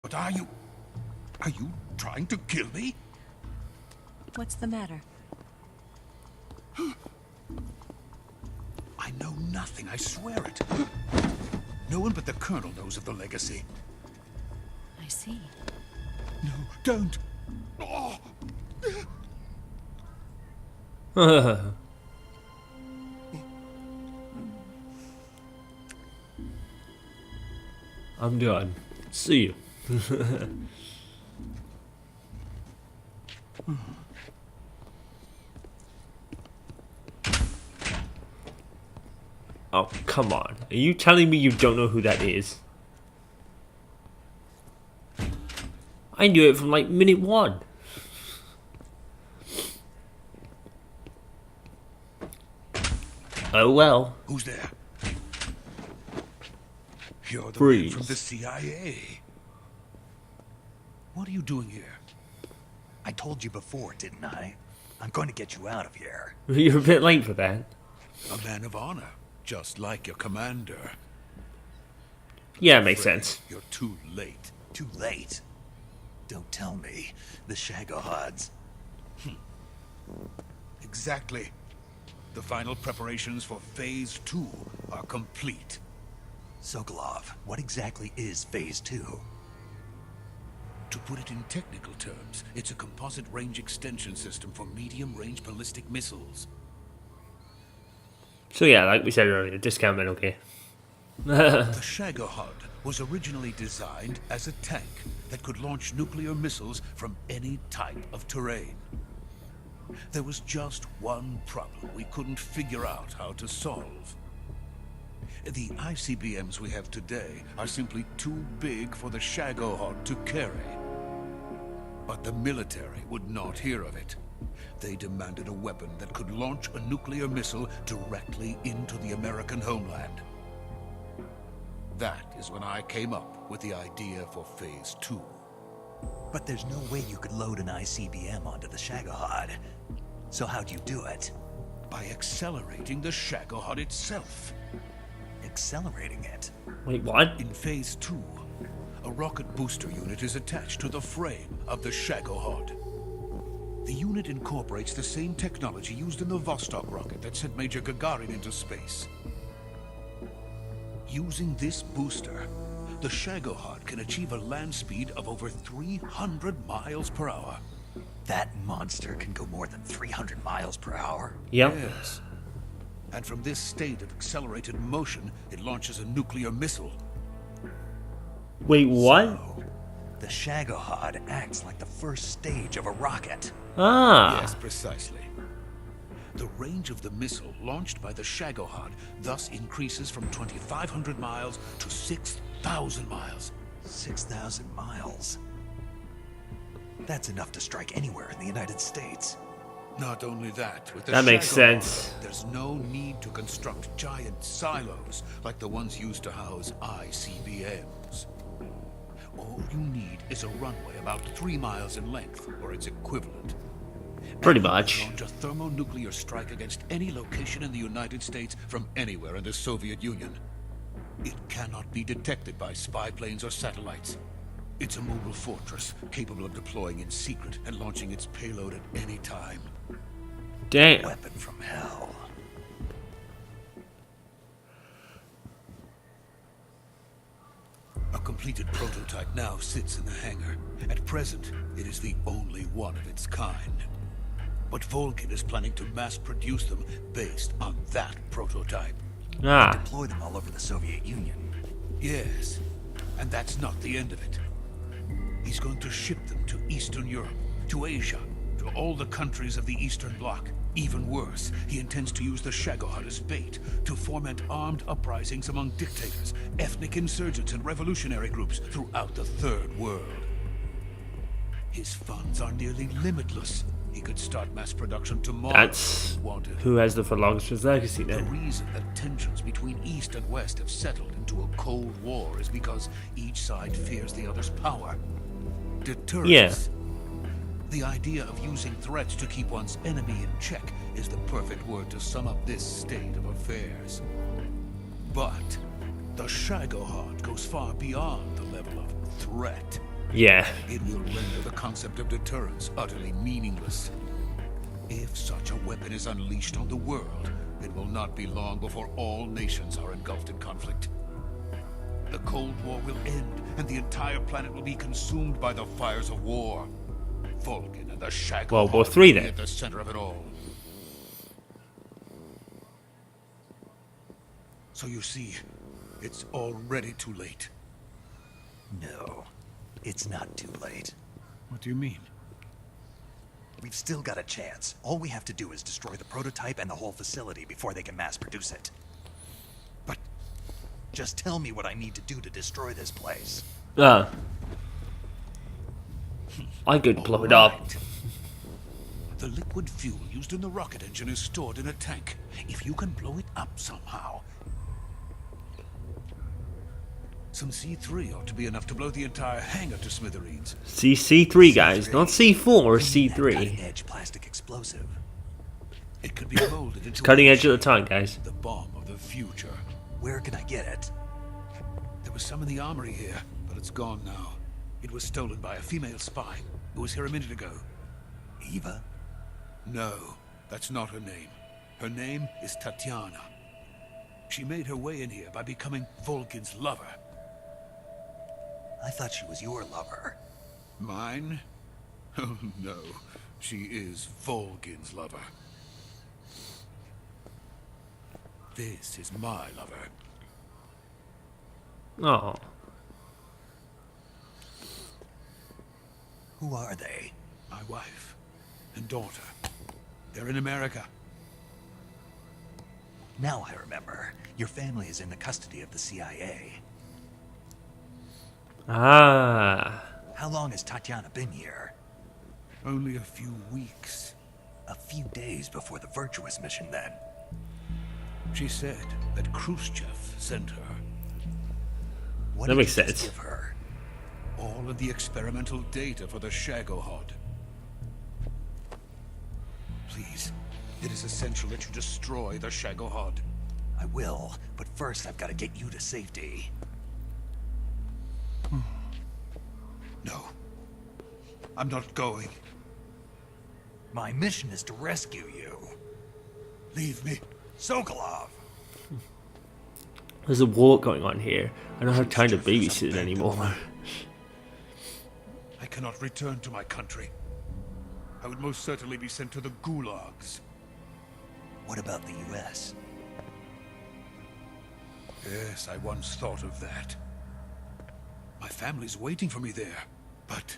But are you trying to kill me? What's the matter? I know nothing, I swear it. No one but the Colonel knows of the legacy. I see. No, don't. Oh. I'm done. See you. Oh, come on. Are you telling me you don't know who that is? I knew it from like minute 1. Oh well. Who's there? You're the Freeze. man from the CIA. What are you doing here? I told you before, didn't I? I'm going to get you out of here. You're a bit late for that. A man of honor, just like your commander. Yeah, it makes Afraid sense. You're too late. Too late. Don't tell me. The Shagohods. Exactly. The final preparations for Phase 2 are complete. Sokolov, what exactly is Phase 2? To put it in technical terms, it's a composite range extension system for medium-range ballistic missiles. So yeah, like we said earlier, discount Metal Gear. The Shagohod was originally designed as a tank that could launch nuclear missiles from any type of terrain. There was just one problem we couldn't figure out how to solve. The ICBMs we have today are simply too big for the Shagohod to carry. But the military would not hear of it. They demanded a weapon that could launch a nuclear missile directly into the American homeland. That is when I came up with the idea for Phase 2. But there's no way you could load an ICBM onto the Shagohod. So how'd you do it? By accelerating the Shagohod itself. Accelerating it? Wait, what? In Phase 2, a rocket booster unit is attached to the frame of the Shagohod. The unit incorporates the same technology used in the Vostok rocket that sent Major Gagarin into space. Using this booster, the Shagohod can achieve a land speed of over 300 miles per hour. That monster can go more than 300 miles per hour? Yep. Yes. And from this state of accelerated motion, it launches a nuclear missile. Wait, what? So, the Shagohod acts like the first stage of a rocket. Ah. Yes, precisely. The range of the missile launched by the Shagohod thus increases from 2,500 miles to 6,000 miles. 6,000 miles. That's enough to strike anywhere in the United States. Not only that, with the That makes Shagohod, sense. there's no need to construct giant silos like the ones used to house ICBMs. All you need is a runway about 3 miles in length, or its equivalent. Pretty And you can much. launch a thermonuclear strike against any location in the United States from anywhere in the Soviet Union. It cannot be detected by spy planes or satellites. It's a mobile fortress, capable of deploying in secret and launching its payload at any time. Damn. Weapon from hell. A completed prototype now sits in the hangar. At present, it is the only one of its kind. But Volkin is planning to mass produce them based on that prototype. Ah. Deploy them all over the Soviet Union. Yes, and that's not the end of it. He's going to ship them to Eastern Europe, to Asia, to all the countries of the Eastern Bloc. Even worse, he intends to use the Shagohod as bait to foment armed uprisings among dictators, ethnic insurgents, and revolutionary groups throughout the Third World. His funds are nearly limitless. He could start mass production tomorrow That's if he wanted. who has the philosopher's legacy The then. reason that tensions between East and West have settled into a Cold War is because each side fears the other's power. Deterrence. Yeah. The idea of using threats to keep one's enemy in check is the perfect word to sum up this state of affairs. But the Shagohod goes far beyond the level of threat. Yeah. It will render the concept of deterrence utterly meaningless. If such a weapon is unleashed on the world, it will not be long before all nations are engulfed in conflict. The Cold War will end, and the entire planet will be consumed by the fires of war. Vulcan and the Shagohod World War will III be then. at the center of it all. So you see, it's already too late. No, it's not too late. What do you mean? We've still got a chance. All we have to do is destroy the prototype and the whole facility before they can mass produce it. But Just tell me what I need to do to destroy this place. I could blow it up. Alright. The liquid fuel used in the rocket engine is stored in a tank. If you can blow it up somehow. Some C3 ought to be enough to blow the entire hangar to smithereens. C3, guys, not C4 or That C3. cutting-edge plastic explosive. It could be molded into Cutting a edge of the time, guys. the bomb of the future. Where can I get it? There was some in the armory here, but it's gone now. It was stolen by a female spy who was here a minute ago. Eva? No, that's not her name. Her name is Tatiana. She made her way in here by becoming Vulcan's lover. I thought she was your lover. Mine? Oh no, she is Vulcan's lover. This is my lover. Oh. Who are they? My wife and daughter. They're in America. Now I remember. Your family is in the custody of the CIA. Ah. How long has Tatiana been here? Only a few weeks. A few days before the Virtuous mission, then. She said that Khrushchev sent her. What That did makes you just sense. give her? All of the experimental data for the Shagohod. Please, it is essential that you destroy the Shagohod. I will, but first I've got to get you to safety. No. I'm not going. My mission is to rescue you. Leave me. Sokolov! There's a war going on here. I don't have time to babysit anymore. I cannot return to my country. I would most certainly be sent to the gulags. What about the US? Yes, I once thought of that. My family's waiting for me there. But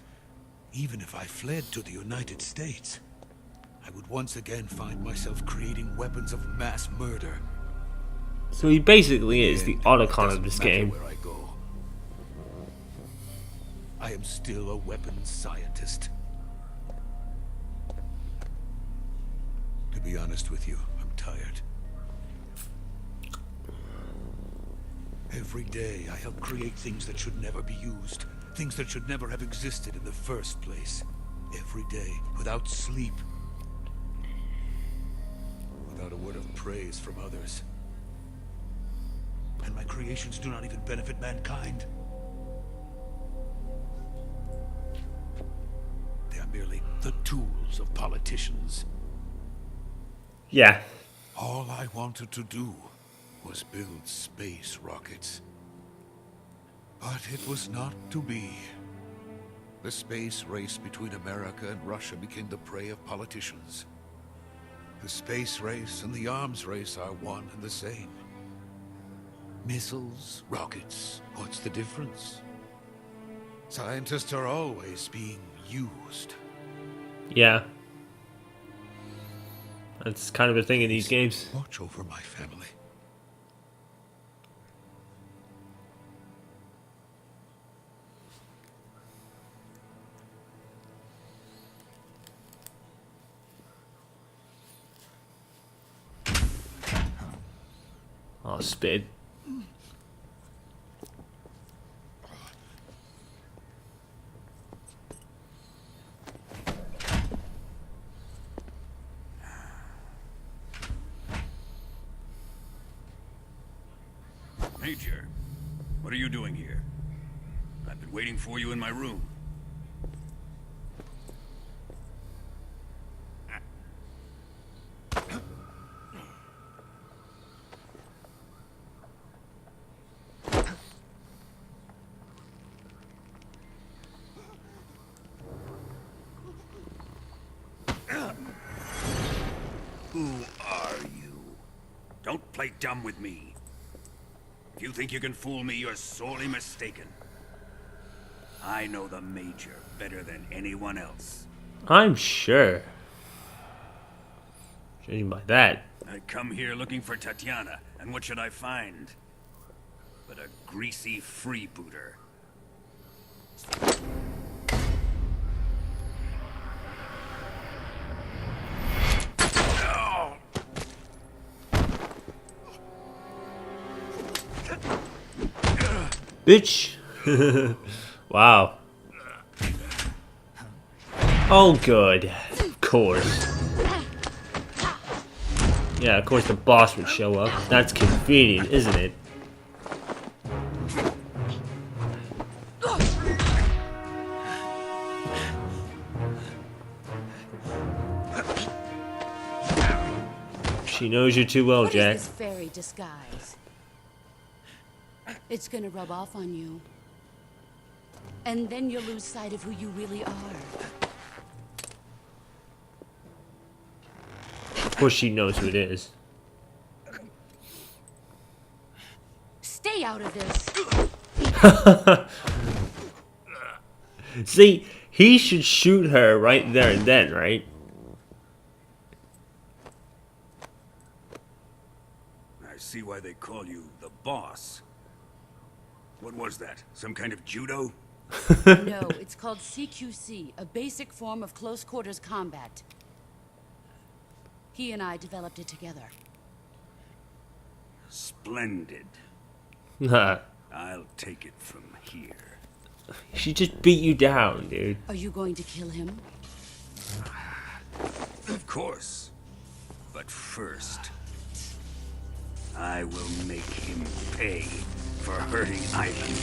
even if I fled to the United States, I would once again find myself creating weapons of mass murder. So he basically is the And Otacon it of this doesn't matter game. where I go. I am still a weapons scientist. To be honest with you, I'm tired. Every day I help create things that should never be used. Things that should never have existed in the first place. Every day, without sleep. Without a word of praise from others. And my creations do not even benefit mankind. They are merely the tools of politicians. Yeah. All I wanted to do was build space rockets. But it was not to be. The space race between America and Russia became the prey of politicians. The space race and the arms race are one and the same. Missiles, rockets, what's the difference? Scientists are always being used. Yeah. That's kind of a thing in these games. Watch over my family. Oh, spit. Major, what are you doing here? I've been waiting for you in my room. play dumb with me. If you think you can fool me, you're sorely mistaken. I know the Major better than anyone else. I'm sure. Judging by that. I come here looking for Tatiana, and what should I find? But a greasy freebooter. Bitch! Wow. Oh, good. Of course. Yeah, of course the boss would show up. That's convenient, isn't it? She knows you too well, What Jack. is this fairy disguise? It's gonna rub off on you. And then you'll lose sight of who you really are. Of course she knows who it is. Stay out of this. See, he should shoot her right there and then, right? I see why they call you the boss. What was that? Some kind of judo? No, it's called CQC, a basic form of close quarters combat. He and I developed it together. Splendid. Nah. I'll take it from here. She just beat you down, dude. Are you going to kill him? Of course. But first, I will make him pay for hurting Ivan.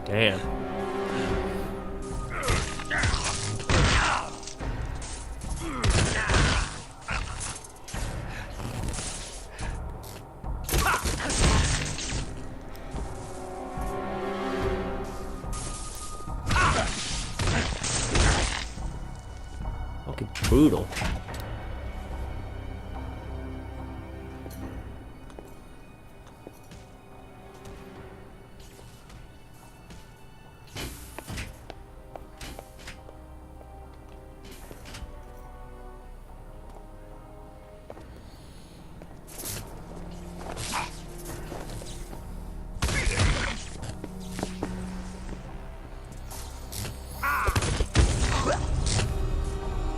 Damn. Fucking brutal.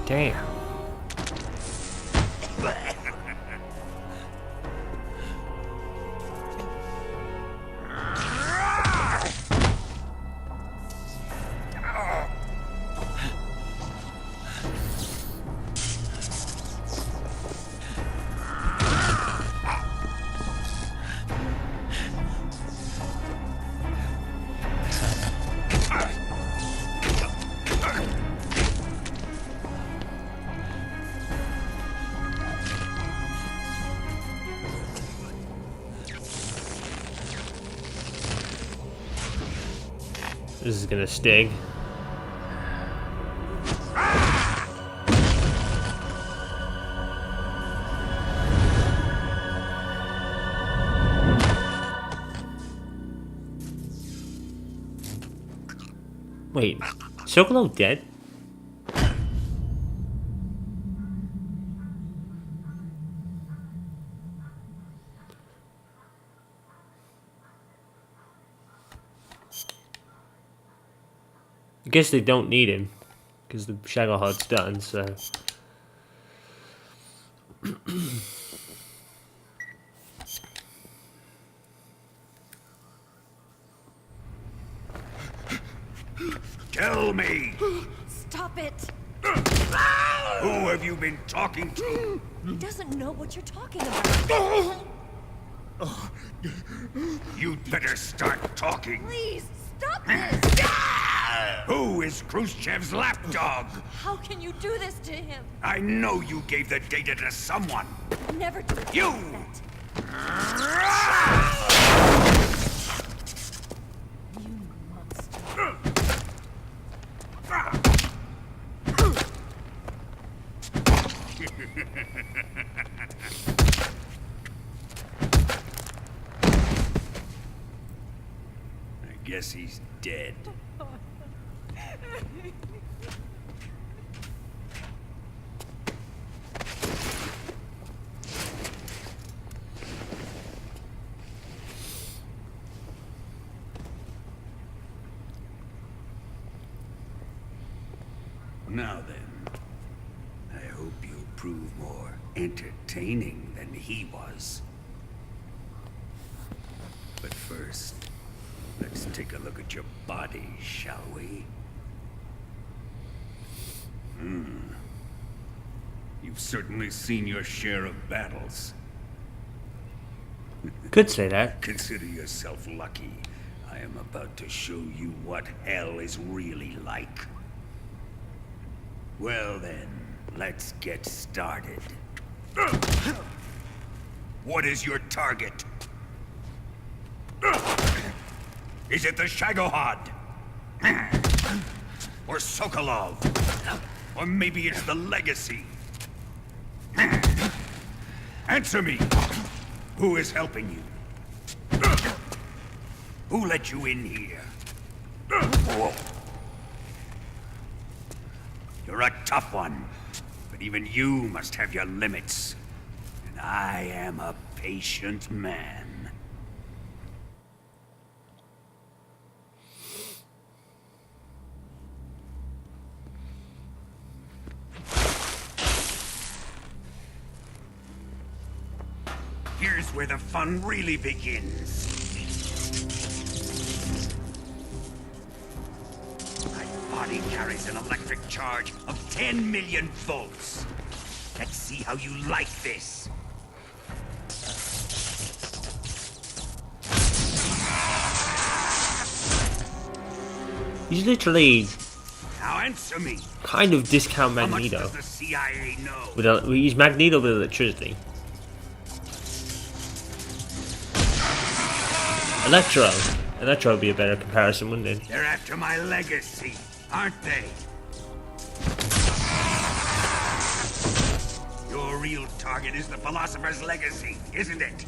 Damn. This is gonna sting. Wait, Socolo dead? I guess they don't need him because the Shagohod's done, so. Tell me! Stop it! Who have you been talking to? He doesn't know what you're talking about. You'd better start talking. Please, stop this! Who is Khrushchev's lapdog? How can you do this to him? I know you gave the data to someone. Never do You! that. You monster. guess he's dead. Now then, I hope you'll prove more entertaining than he was. But first, let's take a look at your body, shall we? You've certainly seen your share of battles. Could say that. Consider yourself lucky. I am about to show you what hell is really like. Well then, let's get started. What is your target? Is it the Shagohod? Or Sokolov? Or maybe it's the Legacy? Answer me! Who is helping you? Who let you in here? You're a tough one, but even you must have your limits. And I am a patient man. Here's where the fun really begins. My body carries an electric charge of 10 million volts. Let's see how you like this. He's literally Now answer me. kind of discount How much Magneto. does the CIA know? He's Magneto with electricity. Electro would be a better comparison, wouldn't it? They're after my legacy, aren't they? Your real target is the Philosopher's Legacy, isn't it?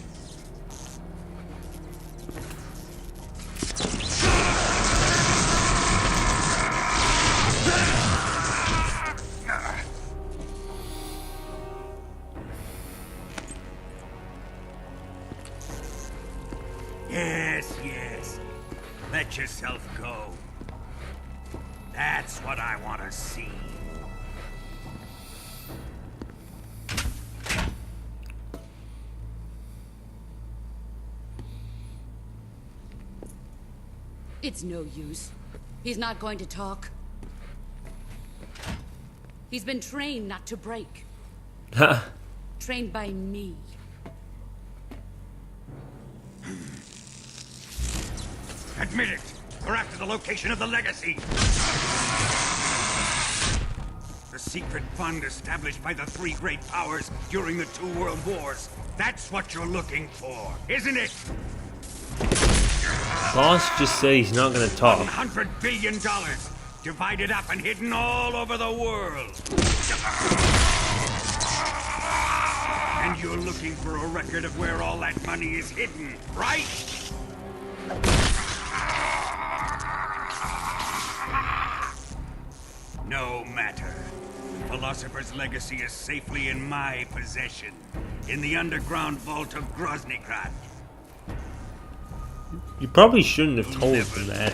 Yes. Let yourself go. That's what I want to see. It's no use. He's not going to talk. He's been trained not to break. Trained by me. Admit it! We're after the location of the Legacy! The secret fund established by the three great powers during the 2 world wars. That's what you're looking for, isn't it? Boss just said he's not gonna talk. $100 billion, divided up and hidden all over the world. And you're looking for a record of where all that money is hidden, right? No matter. Philosopher's Legacy is safely in my possession, in the underground vault of Groznygrad. You probably shouldn't have told him that.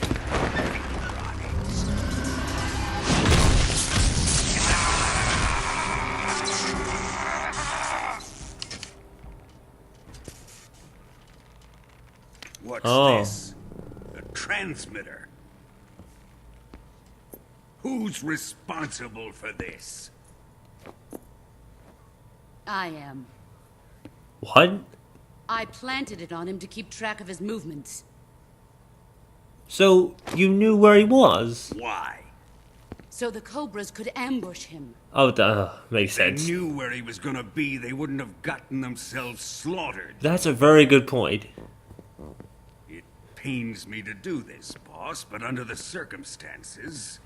What's Oh. this? A transmitter. Who's responsible for this? I am. What? I planted it on him to keep track of his movements. So you knew where he was? Why? So the Cobras could ambush him. Oh, makes They sense. knew where he was gonna be. They wouldn't have gotten themselves slaughtered. That's a very good point. It pains me to do this, boss, but under the circumstances,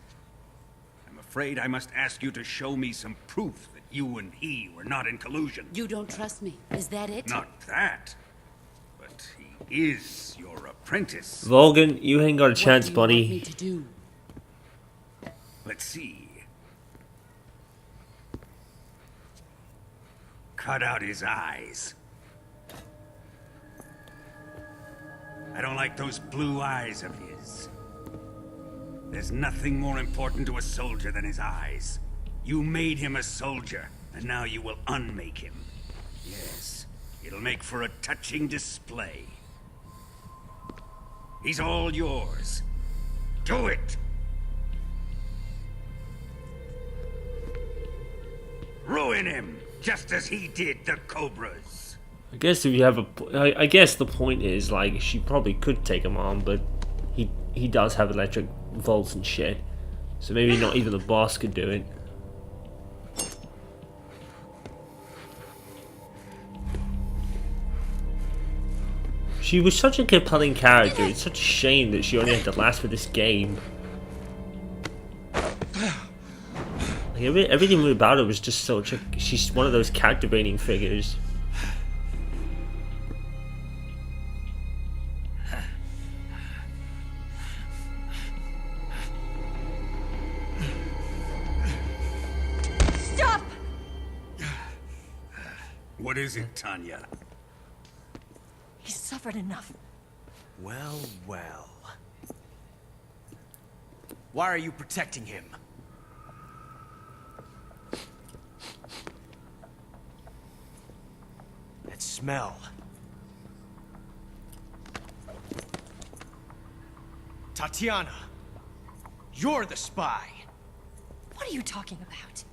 I'm afraid I must ask you to show me some proof that you and he were not in collusion. You don't trust me, is that it? Not that, but he is your apprentice. Volgan, you ain't got a chance, What do you want me buddy. to do? Let's see. Cut out his eyes. I don't like those blue eyes of his. There's nothing more important to a soldier than his eyes. You made him a soldier, and now you will unmake him. Yes, it'll make for a touching display. He's all yours. Do it! Ruin him, just as he did the Cobras. I guess if you have I guess the point is, like, she probably could take him on, but he does have electric volts and shit. So maybe not even the boss could do it. She was such a compelling character. It's such a shame that she only had to last for this game. Like, everything about her was just such a... She's one of those captivating figures. Stop! What is it, Tanya? He's suffered enough. Well, well. Why are you protecting him? That smell. Tatiana, you're the spy. What are you talking about?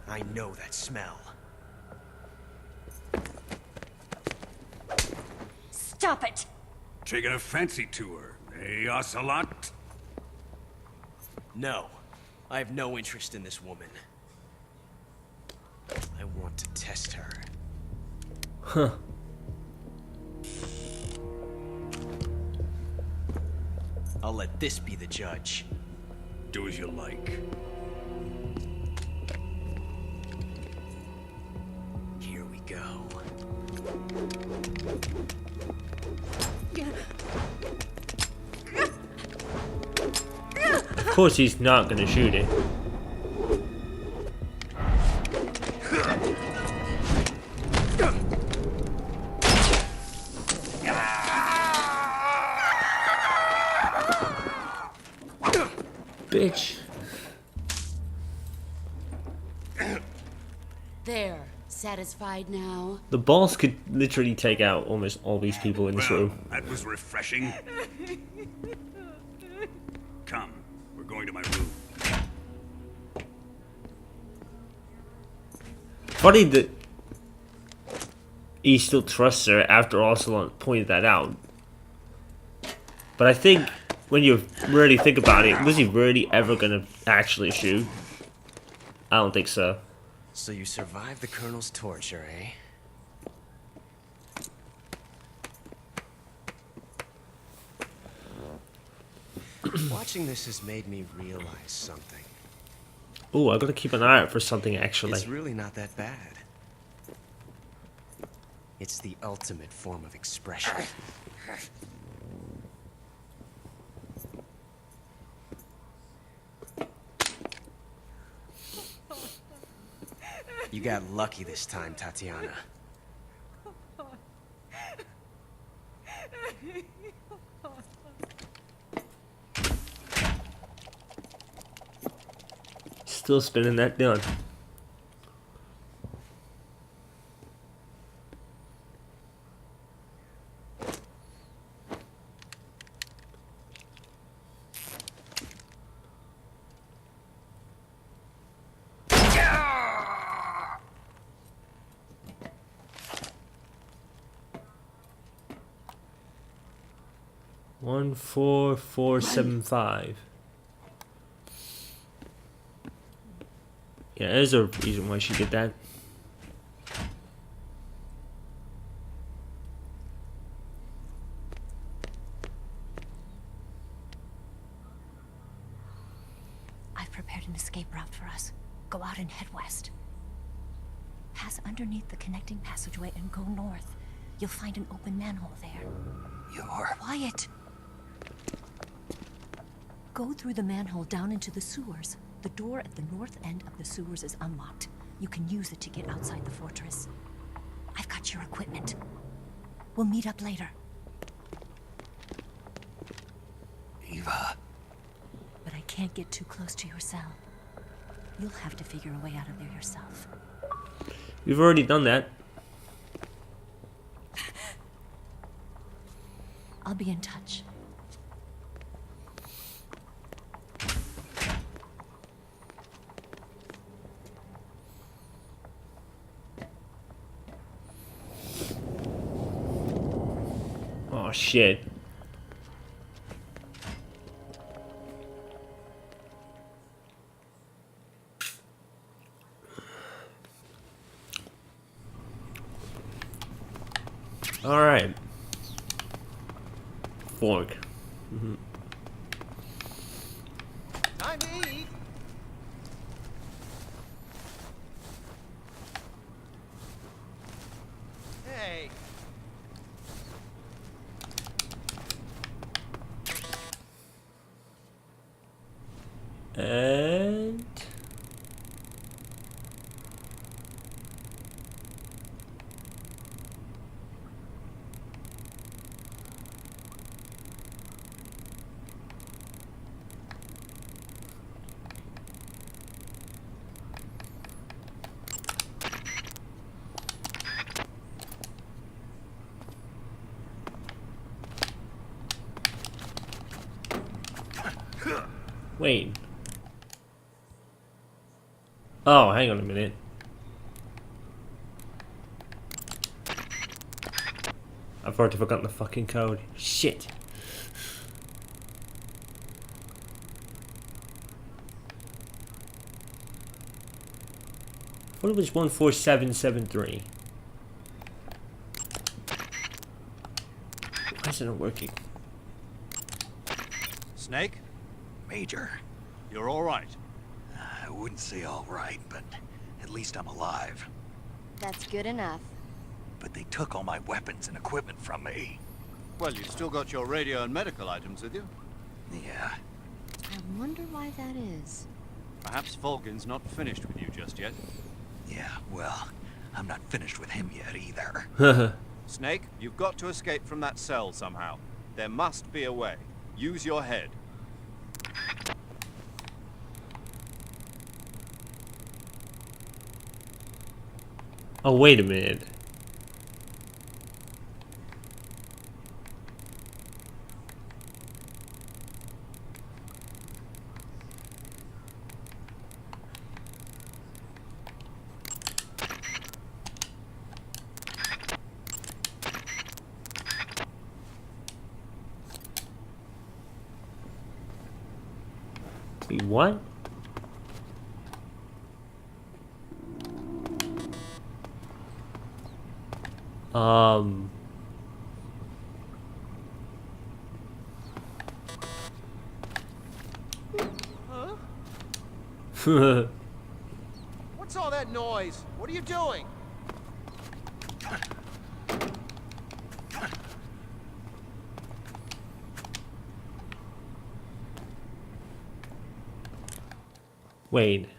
I know that smell. Stop it! Taking a fancy to her, eh, Ocelot? No, I have no interest in this woman. I want to test her. Huh. I'll let this be the judge. Do as you like. Here we go. Of course he's not gonna shoot it. Bitch. There. Satisfied now? The boss could literally take out almost all these people in this Well, room. that was refreshing. Come, we're going to my room. Funny that he still trusts her after Ocelot pointed that out. But I think when you really think about it, was he really ever gonna actually shoot? I don't think so. So you survived the Colonel's torture, eh? Watching this has made me realize something. Oh, I gotta keep an eye out for something actually. It's really not that bad. It's the ultimate form of expression. You got lucky this time, Tatiana. Still spinning that gun. One 4 4 7 5. Yeah, there's a reason why she did that. I've prepared an escape route for us. Go out and head west. Pass underneath the connecting passageway and go north. You'll find an open manhole there. You're... Quiet! Go through the manhole down into the sewers. The door at the north end of the sewers is unlocked. You can use it to get outside the fortress. I've got your equipment. We'll meet up later. Eva... But I can't get too close to your cell. You'll have to figure a way out of there yourself. We've already done that. I'll be in touch. Oh shit. All right. Fork. Time to eat. Hey. And wait. Oh, hang on a minute. I've already forgotten the fucking code. Shit. What was 14773? Why is it not working? Snake, Major, you're all right. I wouldn't say all right, but at least I'm alive. That's good enough. But they took all my weapons and equipment from me. Well, you've still got your radio and medical items with you. Yeah, I wonder why that is. Perhaps Volgin's not finished with you just yet. yeah, well, I'm not finished with him yet either. Snake, you've got to escape from that cell somehow. There must be a way. Use your head. Oh, wait a minute. Wait, what? What's all that noise? What are you doing? Wait.